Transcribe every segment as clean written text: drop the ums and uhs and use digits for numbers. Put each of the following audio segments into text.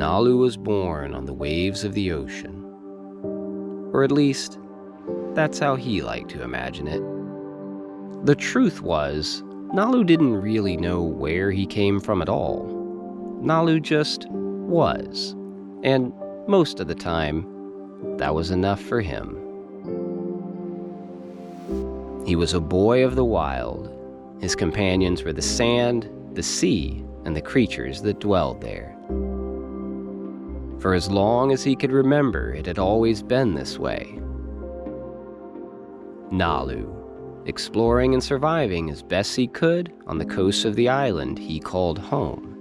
Nalu was born on the waves of the ocean. Or at least, that's how he liked to imagine it. The truth was, Nalu didn't really know where he came from at all. Nalu just was, and most of the time, that was enough for him. He was a boy of the wild. His companions were the sand, the sea, and the creatures that dwelled there. For as long as he could remember, it had always been this way. Nalu, exploring and surviving as best he could on the coast of the island he called home.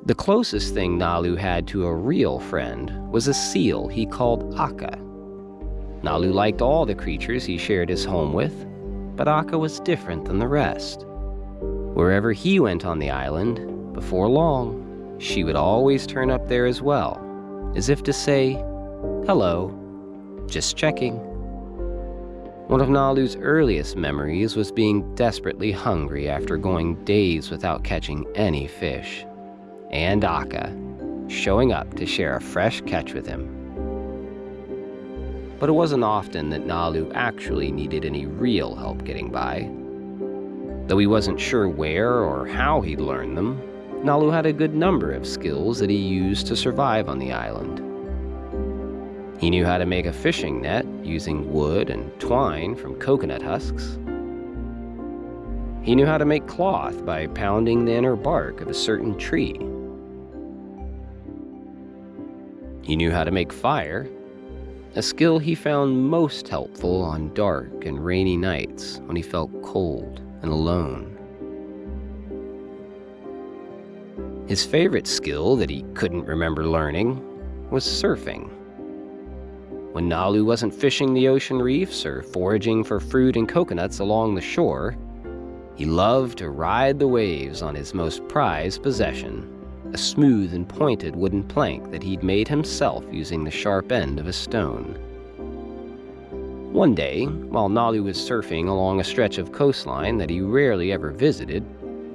The closest thing Nalu had to a real friend was a seal he called Akka. Nalu liked all the creatures he shared his home with, but Akka was different than the rest. Wherever he went on the island, before long, she would always turn up there as well, as if to say, "Hello, just checking." One of Nalu's earliest memories was being desperately hungry after going days without catching any fish, and Akka showing up to share a fresh catch with him. But it wasn't often that Nalu actually needed any real help getting by. Though he wasn't sure where or how he'd learned them, Nalu had a good number of skills that he used to survive on the island. He knew how to make a fishing net using wood and twine from coconut husks. He knew how to make cloth by pounding the inner bark of a certain tree. He knew how to make fire, a skill he found most helpful on dark and rainy nights when he felt cold and alone. His favorite skill that he couldn't remember learning was surfing. When Nalu wasn't fishing the ocean reefs or foraging for fruit and coconuts along the shore, he loved to ride the waves on his most prized possession, a smooth and pointed wooden plank that he'd made himself using the sharp end of a stone. One day, while Nalu was surfing along a stretch of coastline that he rarely ever visited,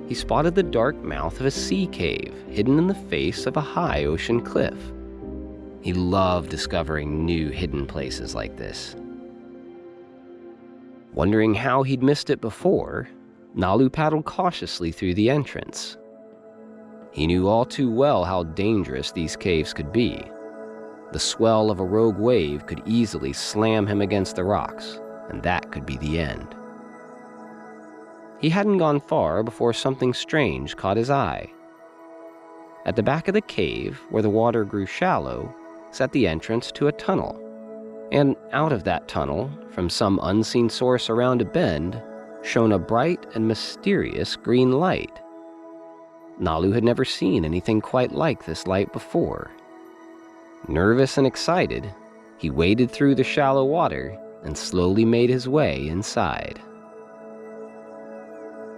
he spotted the dark mouth of a sea cave hidden in the face of a high ocean cliff. He loved discovering new hidden places like this. Wondering how he'd missed it before, Nalu paddled cautiously through the entrance. He knew all too well how dangerous these caves could be. The swell of a rogue wave could easily slam him against the rocks, and that could be the end. He hadn't gone far before something strange caught his eye. At the back of the cave, where the water grew shallow, sat the entrance to a tunnel. And out of that tunnel, from some unseen source around a bend, shone a bright and mysterious green light. Nalu had never seen anything quite like this light before. Nervous and excited, he waded through the shallow water and slowly made his way inside.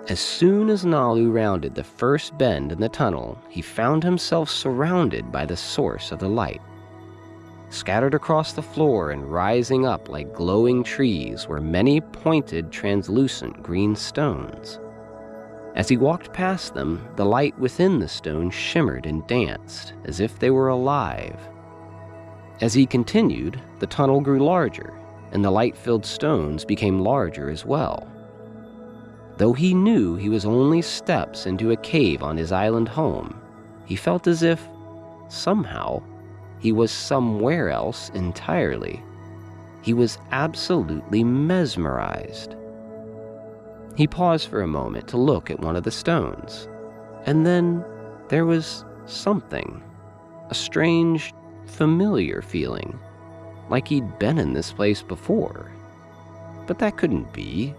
As soon as Nalu rounded the first bend in the tunnel, he found himself surrounded by the source of the light. Scattered across the floor and rising up like glowing trees were many pointed, translucent green stones. As he walked past them, the light within the stone shimmered and danced, as if they were alive. As he continued, the tunnel grew larger, and the light-filled stones became larger as well. Though he knew he was only steps into a cave on his island home, he felt as if, somehow, he was somewhere else entirely. He was absolutely mesmerized. He paused for a moment to look at one of the stones, and then there was something, a strange, familiar feeling, like he'd been in this place before. But that couldn't be.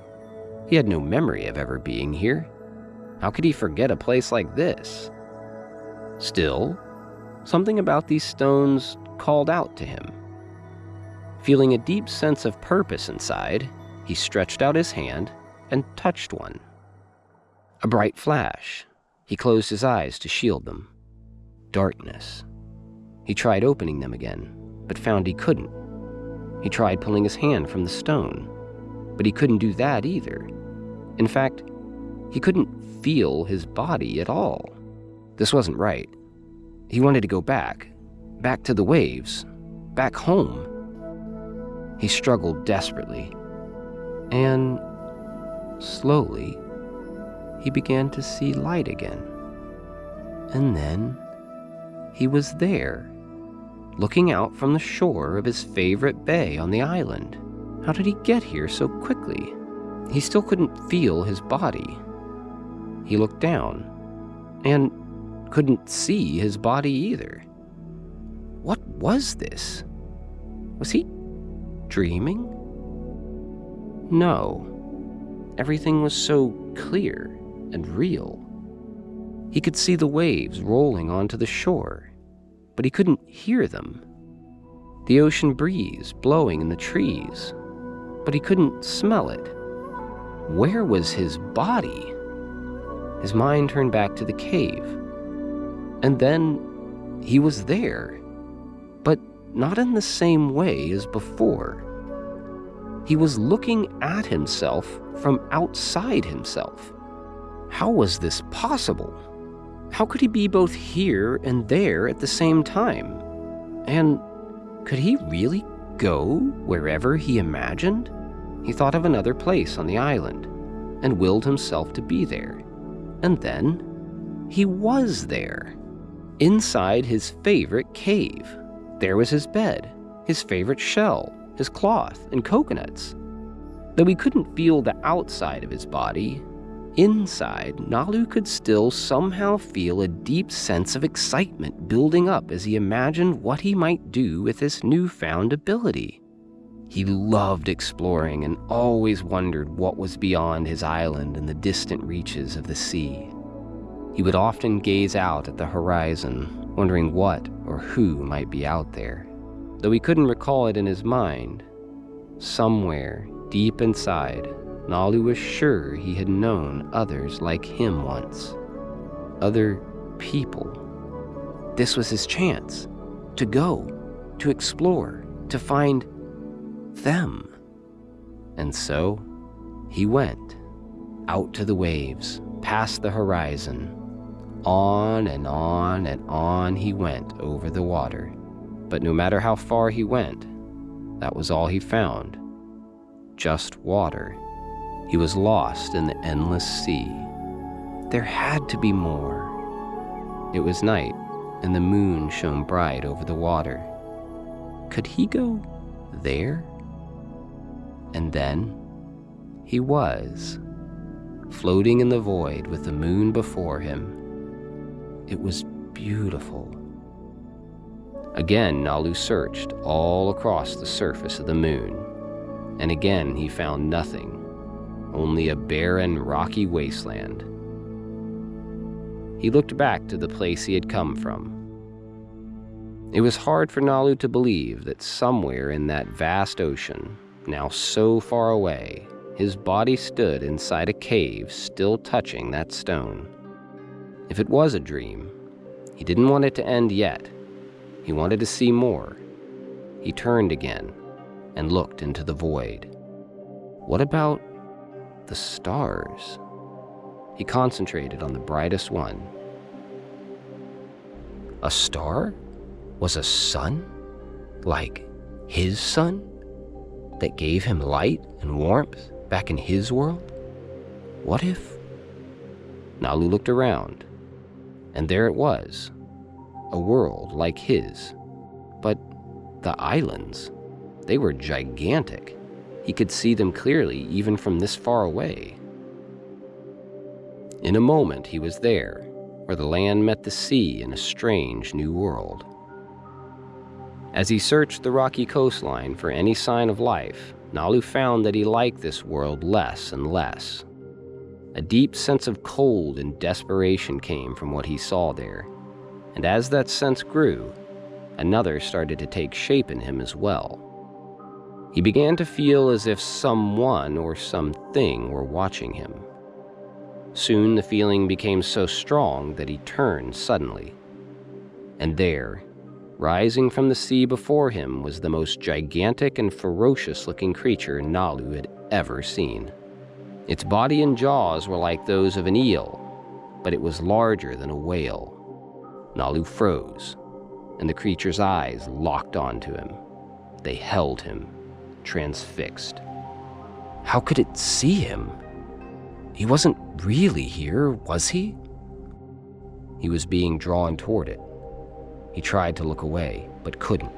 He had no memory of ever being here. How could he forget a place like this? Still, something about these stones called out to him. Feeling a deep sense of purpose inside, he stretched out his hand and touched one. A bright flash. He closed his eyes to shield them. Darkness. He tried opening them again, but found he couldn't. He tried pulling his hand from the stone, but he couldn't do that either. In fact, he couldn't feel his body at all. This wasn't right. He wanted to go back to the waves, back home. He struggled desperately, and slowly, he began to see light again. And then, he was there, looking out from the shore of his favorite bay on the island. How did he get here so quickly? He still couldn't feel his body. He looked down, and couldn't see his body either. What was this? Was he dreaming? No. Everything was so clear and real. He could see the waves rolling onto the shore, but he couldn't hear them. The ocean breeze blowing in the trees, but he couldn't smell it. Where was his body? His mind turned back to the cave. And then he was there, but not in the same way as before. He was looking at himself from outside himself. How was this possible? How could he be both here and there at the same time? And could he really go wherever he imagined? He thought of another place on the island and willed himself to be there. And then he was there. Inside his favorite cave, there was his bed, his favorite shell, his cloth, and coconuts. Though he couldn't feel the outside of his body, inside, Nalu could still somehow feel a deep sense of excitement building up as he imagined what he might do with this newfound ability. He loved exploring and always wondered what was beyond his island and the distant reaches of the sea. He would often gaze out at the horizon, wondering what or who might be out there. Though he couldn't recall it in his mind, somewhere deep inside, Nalu was sure he had known others like him once. Other people. This was his chance to go, to explore, to find them. And so, he went, out to the waves, past the horizon. On and on and on he went over the water. But no matter how far he went, that was all he found. Just water. He was lost in the endless sea. There had to be more. It was night, and the moon shone bright over the water. Could he go there? And then he was, floating in the void with the moon before him. It was beautiful. Again, Nalu searched all across the surface of the moon, and again he found nothing, only a barren, rocky wasteland. He looked back to the place he had come from. It was hard for Nalu to believe that somewhere in that vast ocean, now so far away, his body stood inside a cave still touching that stone. If it was a dream, he didn't want it to end yet. He wanted to see more. He turned again and looked into the void. What about the stars? He concentrated on the brightest one. A star? Was a sun? Like his sun? That gave him light and warmth back in his world? What if? Nalu looked around, and there it was, a world like his. But the islands, they were gigantic. He could see them clearly even from this far away. In a moment he was there, where the land met the sea in a strange new world. As he searched the rocky coastline for any sign of life, Nalu found that he liked this world less and less. A deep sense of cold and desperation came from what he saw there, and as that sense grew, another started to take shape in him as well. He began to feel as if someone or something were watching him. Soon the feeling became so strong that he turned suddenly. And there, rising from the sea before him, was the most gigantic and ferocious-looking creature Nalu had ever seen. Its body and jaws were like those of an eel, but it was larger than a whale. Nalu froze, and the creature's eyes locked onto him. They held him, transfixed. How could it see him? He wasn't really here, was he? He was being drawn toward it. He tried to look away, but couldn't.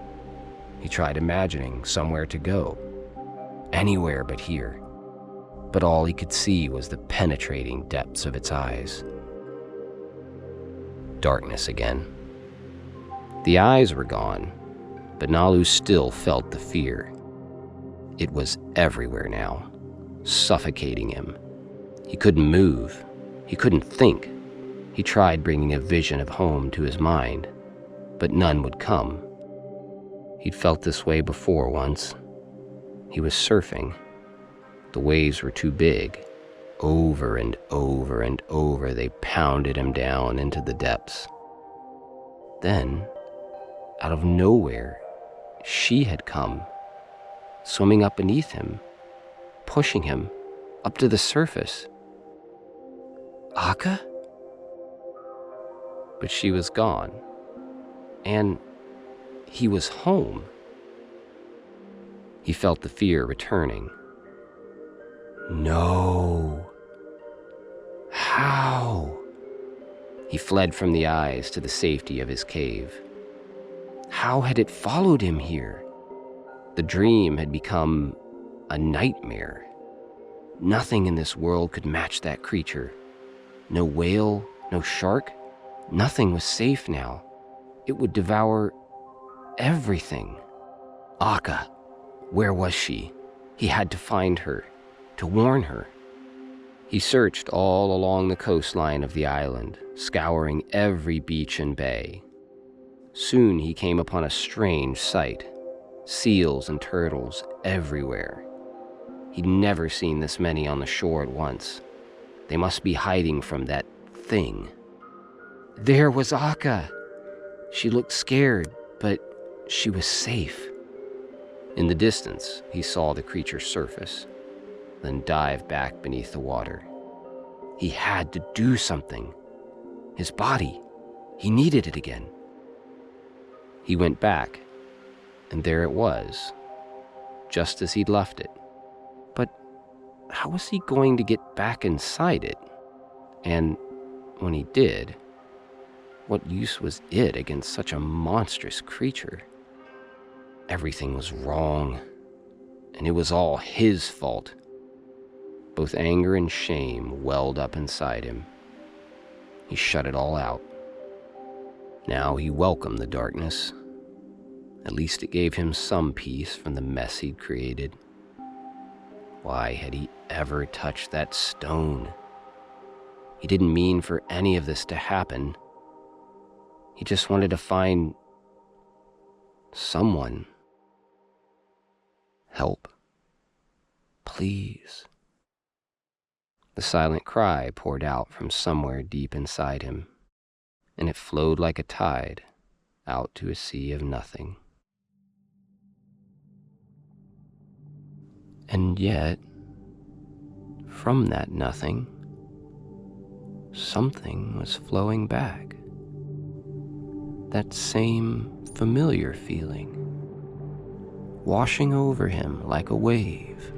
He tried imagining somewhere to go, anywhere but here. But all he could see was the penetrating depths of its eyes. Darkness again. The eyes were gone, but Nalu still felt the fear. It was everywhere now, suffocating him. He couldn't move. He couldn't think. He tried bringing a vision of home to his mind, but none would come. He'd felt this way before once. He was surfing. The waves were too big. Over and over and over, they pounded him down into the depths. Then, out of nowhere, she had come, swimming up beneath him, pushing him up to the surface. Akka? But she was gone, and he was home. He felt the fear returning. No. How? He fled from the eyes to the safety of his cave. How had it followed him here? The dream had become a nightmare. Nothing in this world could match that creature. No whale, no shark. Nothing was safe now. It would devour everything. Akka, where was she? He had to find her, to warn her. He searched all along the coastline of the island, scouring every beach and bay. Soon he came upon a strange sight. Seals and turtles everywhere. He'd never seen this many on the shore at once. They must be hiding from that thing. There was Akka. She looked scared, but she was safe. In the distance, he saw the creature surface, then dive back beneath the water. He had to do something. His body, he needed it again. He went back, and there it was, just as he'd left it. But how was he going to get back inside it? And when he did, what use was it against such a monstrous creature? Everything was wrong, and it was all his fault. Both anger and shame welled up inside him. He shut it all out. Now he welcomed the darkness. At least it gave him some peace from the mess he'd created. Why had he ever touched that stone? He didn't mean for any of this to happen. He just wanted to find someone. Help. Please. The silent cry poured out from somewhere deep inside him, and it flowed like a tide out to a sea of nothing. And yet, from that nothing, something was flowing back. That same familiar feeling, washing over him like a wave.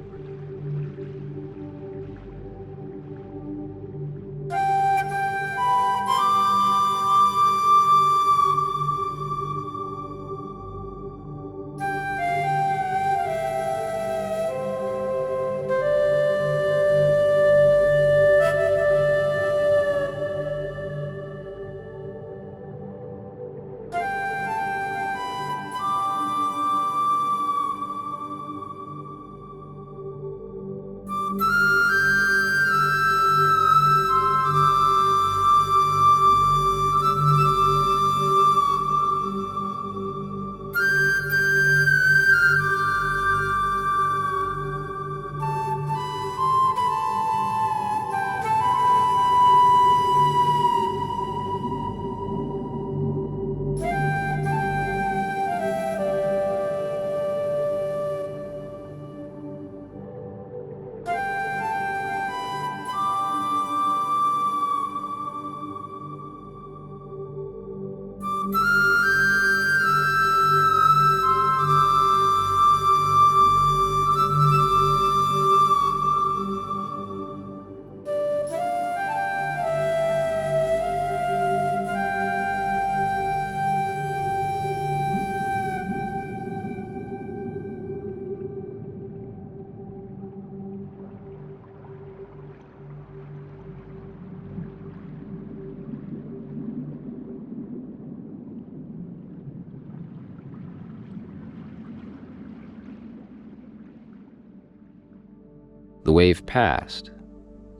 The wave passed,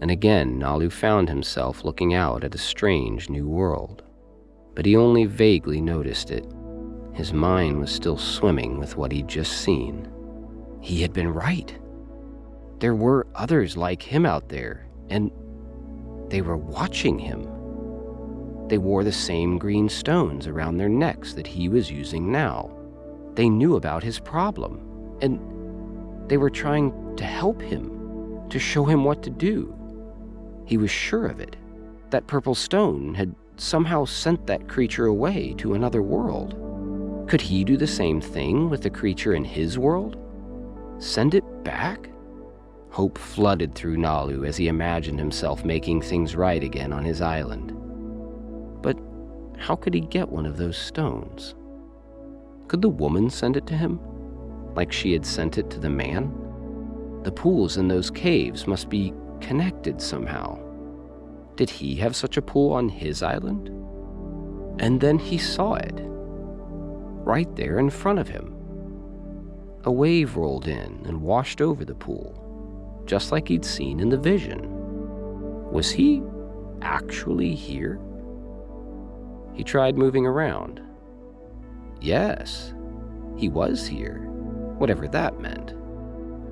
and again Nalu found himself looking out at a strange new world. But he only vaguely noticed it. His mind was still swimming with what he'd just seen. He had been right. There were others like him out there, and they were watching him. They wore the same green stones around their necks that he was using now. They knew about his problem, and they were trying to help him, to show him what to do. He was sure of it. That purple stone had somehow sent that creature away to another world. Could he do the same thing with the creature in his world? Send it back? Hope flooded through Nalu as he imagined himself making things right again on his island. But how could he get one of those stones? Could the woman send it to him, like she had sent it to the man? The pools in those caves must be connected somehow. Did he have such a pool on his island? And then he saw it, right there in front of him. A wave rolled in and washed over the pool, just like he'd seen in the vision. Was he actually here? He tried moving around. Yes, he was here, whatever that meant.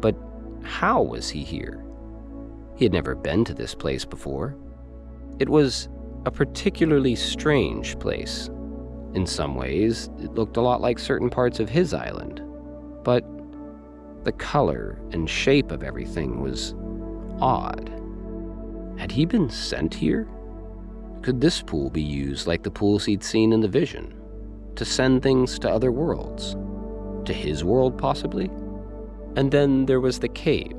But how was he here? He had never been to this place before. It was a particularly strange place. In some ways, it looked a lot like certain parts of his island. But the color and shape of everything was odd. Had he been sent here? Could this pool be used like the pools he'd seen in the vision, to send things to other worlds? To his world, possibly? And then there was the cave.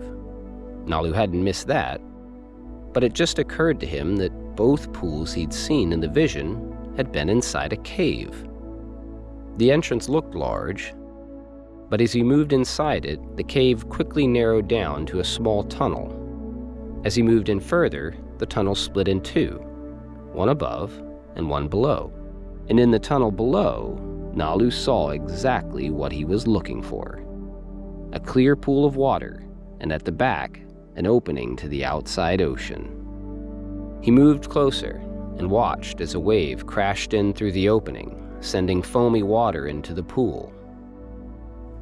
Nalu hadn't missed that, but it just occurred to him that both pools he'd seen in the vision had been inside a cave. The entrance looked large, but as he moved inside it, the cave quickly narrowed down to a small tunnel. As he moved in further, the tunnel split in two, one above and one below. And in the tunnel below, Nalu saw exactly what he was looking for. A clear pool of water, and at the back, an opening to the outside ocean. He moved closer and watched as a wave crashed in through the opening, sending foamy water into the pool.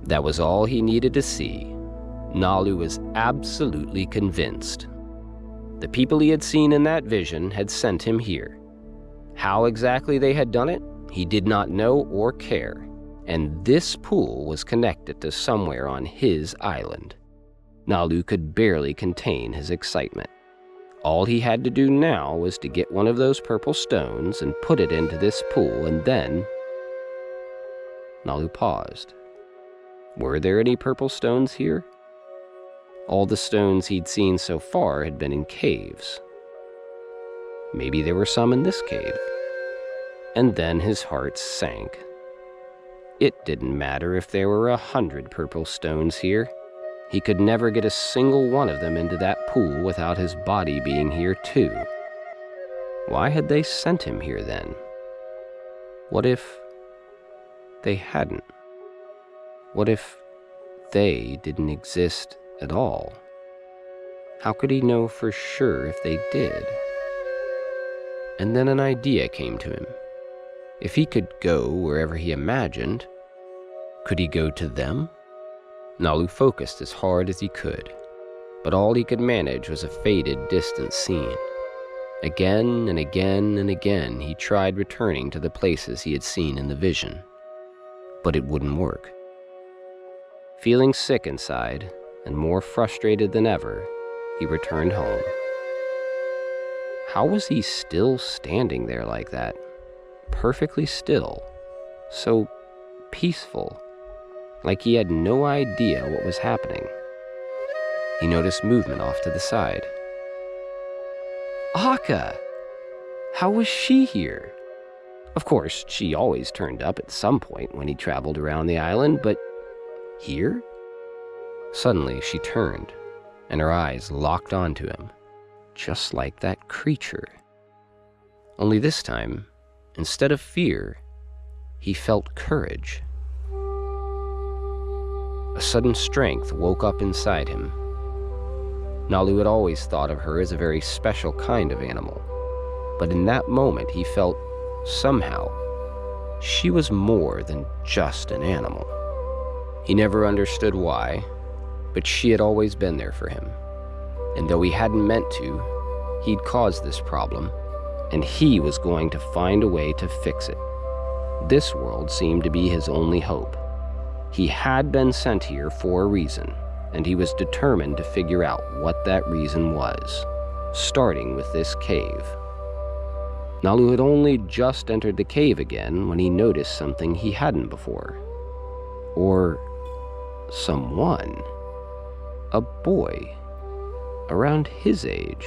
That was all he needed to see. Nalu was absolutely convinced. The people he had seen in that vision had sent him here. How exactly they had done it, he did not know or care, and this pool was connected to somewhere on his island. Nalu could barely contain his excitement. All he had to do now was to get one of those purple stones and put it into this pool, and then... Nalu paused. Were there any purple stones here? All the stones he'd seen so far had been in caves. Maybe there were some in this cave. And then his heart sank. It didn't matter if there were 100 purple stones here. He could never get a single one of them into that pool without his body being here too. Why had they sent him here then? What if they hadn't? What if they didn't exist at all? How could he know for sure if they did? And then an idea came to him. If he could go wherever he imagined, could he go to them? Nalu focused as hard as he could, but all he could manage was a faded, distant scene. Again and again and again he tried returning to the places he had seen in the vision, but it wouldn't work. Feeling sick inside and more frustrated than ever, he returned home. How was he still standing there like that? Perfectly still, so peaceful, like he had no idea what was happening. He noticed movement off to the side. Akka! How was she here? Of course, she always turned up at some point when he traveled around the island, but here? Suddenly she turned, and her eyes locked onto him, just like that creature. Only this time, instead of fear, he felt courage. A sudden strength woke up inside him. Nalu had always thought of her as a very special kind of animal, but in that moment he felt, somehow, she was more than just an animal. He never understood why, but she had always been there for him. And though he hadn't meant to, he'd caused this problem, and he was going to find a way to fix it. This world seemed to be his only hope. He had been sent here for a reason, and he was determined to figure out what that reason was, starting with this cave. Nalu had only just entered the cave again when he noticed something he hadn't before. Or someone. A boy, around his age,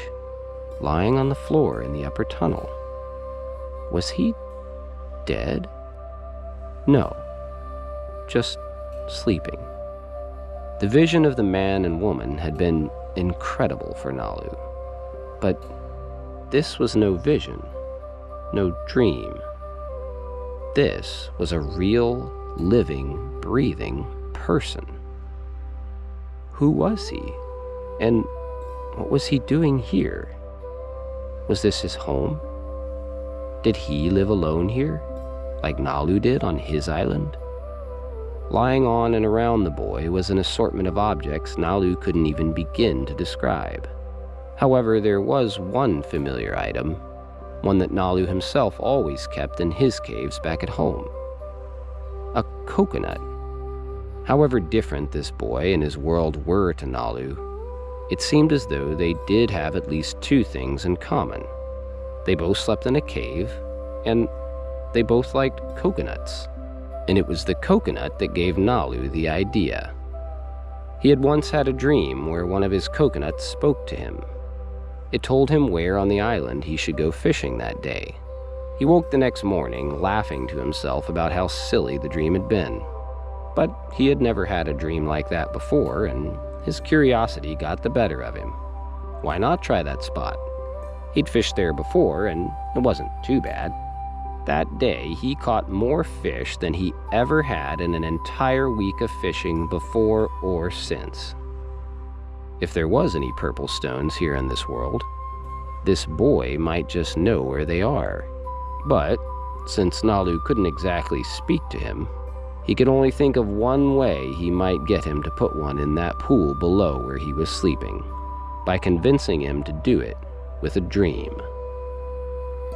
lying on the floor in the upper tunnel. Was he dead? No, just sleeping. The vision of the man and woman had been incredible for Nalu, but this was no vision, no dream. This was a real, living, breathing person. Who was he? And what was he doing here? Was this his home? Did he live alone here, like Nalu did on his island? Lying on and around the boy was an assortment of objects Nalu couldn't even begin to describe. However, there was one familiar item, one that Nalu himself always kept in his caves back at home. A coconut. However different this boy and his world were to Nalu, it seemed as though they did have at least two things in common. They both slept in a cave, and they both liked coconuts. And it was the coconut that gave Nalu the idea. He had once had a dream where one of his coconuts spoke to him. It told him where on the island he should go fishing that day. He woke the next morning laughing to himself about how silly the dream had been. But he had never had a dream like that before, and his curiosity got the better of him. Why not try that spot? He'd fished there before, and it wasn't too bad. That day, he caught more fish than he ever had in an entire week of fishing before or since. If there was any purple stones here in this world, this boy might just know where they are. But since Nalu couldn't exactly speak to him, he could only think of one way he might get him to put one in that pool below where he was sleeping, by convincing him to do it with a dream.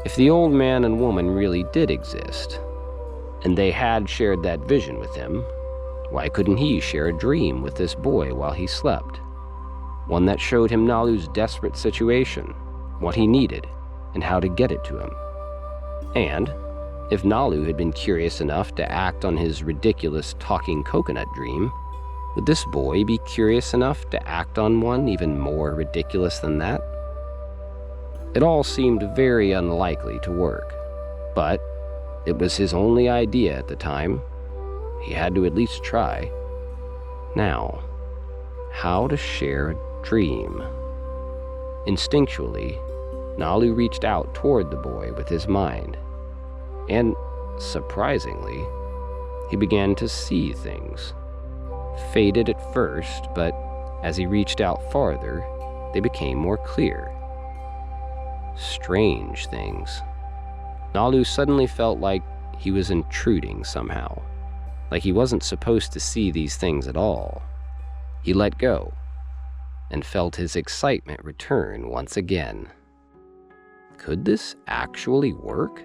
If the old man and woman really did exist, and they had shared that vision with him, why couldn't he share a dream with this boy while he slept? One that showed him Nalu's desperate situation, what he needed, and how to get it to him. And if Nalu had been curious enough to act on his ridiculous talking coconut dream, would this boy be curious enough to act on one even more ridiculous than that? It all seemed very unlikely to work, but it was his only idea at the time. He had to at least try. Now, how to share a dream? Instinctually, Nalu reached out toward the boy with his mind. And, surprisingly, he began to see things. Faded at first, but as he reached out farther, they became more clear. Strange things. Nalu suddenly felt like he was intruding somehow, like he wasn't supposed to see these things at all. He let go, and felt his excitement return once again. Could this actually work?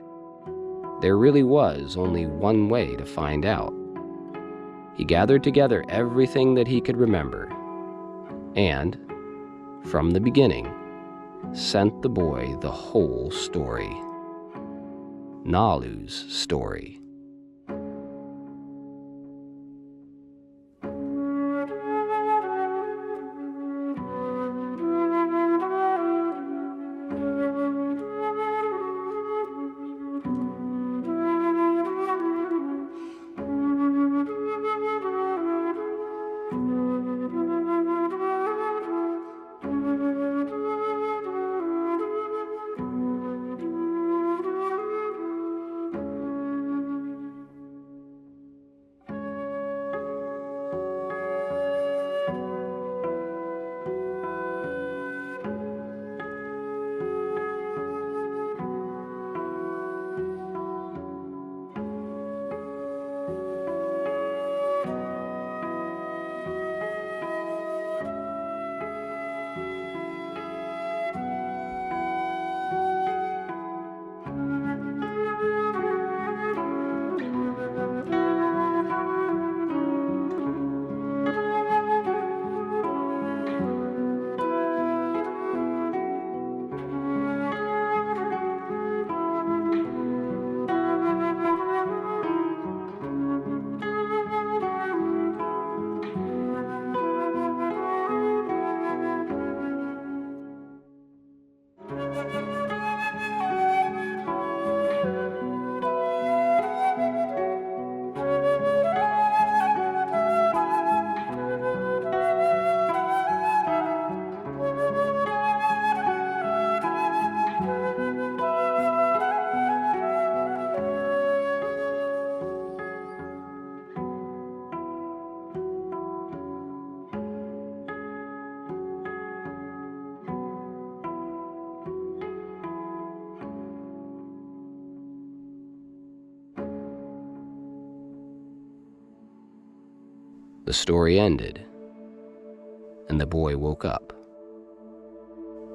There really was only one way to find out. He gathered together everything that he could remember, and, from the beginning, sent the boy the whole story. Nalu's story. The story ended, and the boy woke up.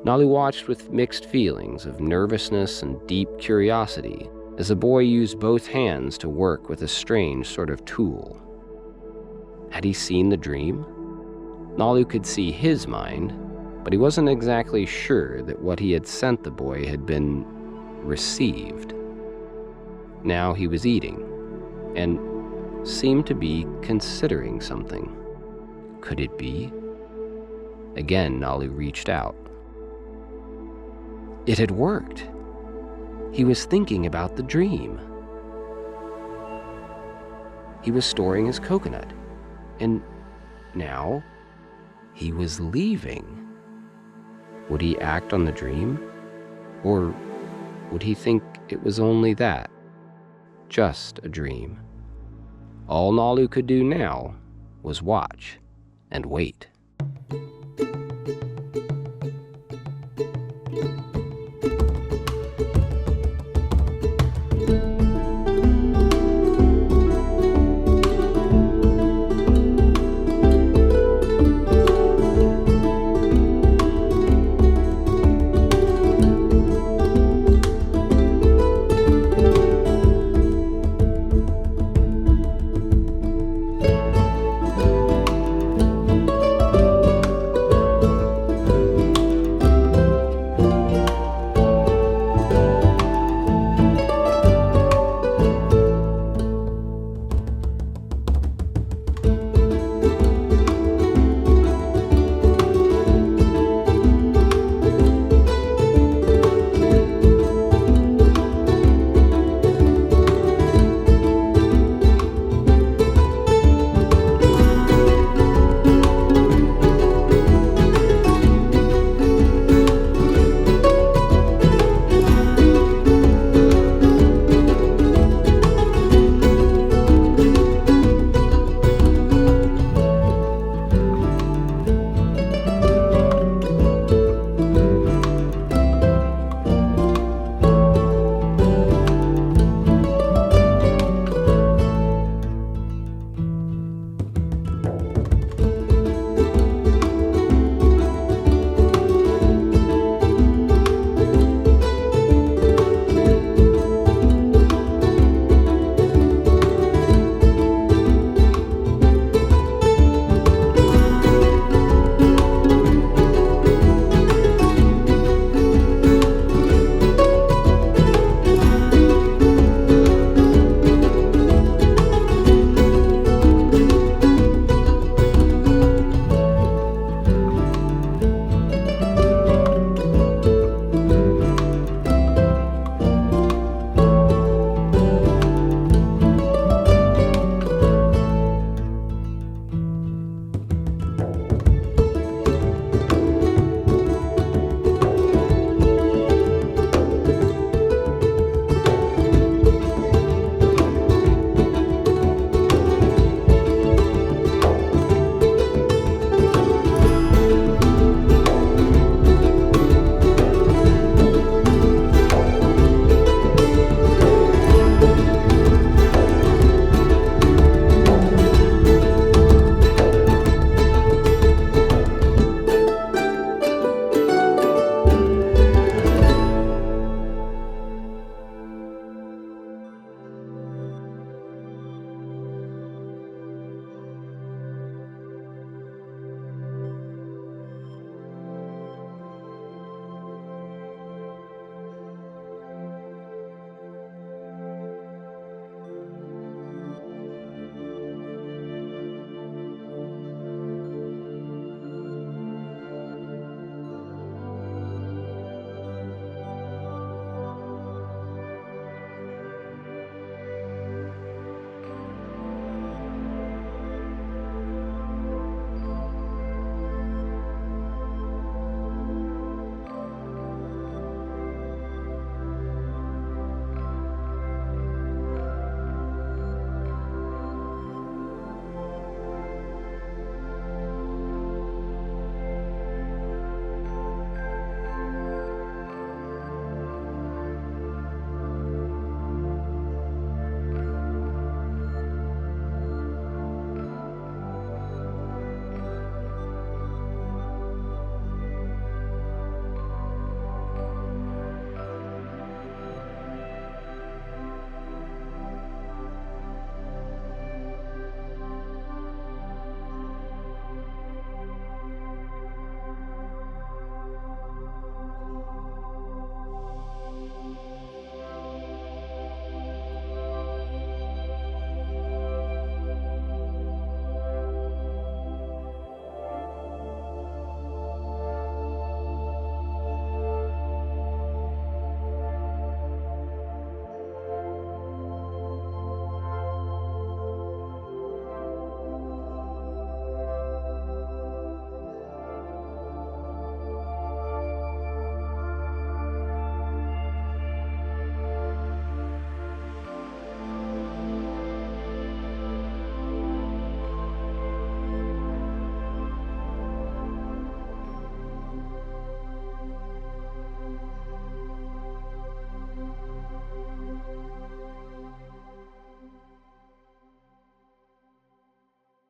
Nalu watched with mixed feelings of nervousness and deep curiosity as the boy used both hands to work with a strange sort of tool. Had he seen the dream? Nalu could see his mind, but he wasn't exactly sure that what he had sent the boy had been received. Now he was eating, and seemed to be considering something. Could it be? Again, Nalu reached out. It had worked. He was thinking about the dream. He was storing his coconut, and now he was leaving. Would he act on the dream? Or would he think it was only that? Just a dream. All Nalu could do now was watch and wait.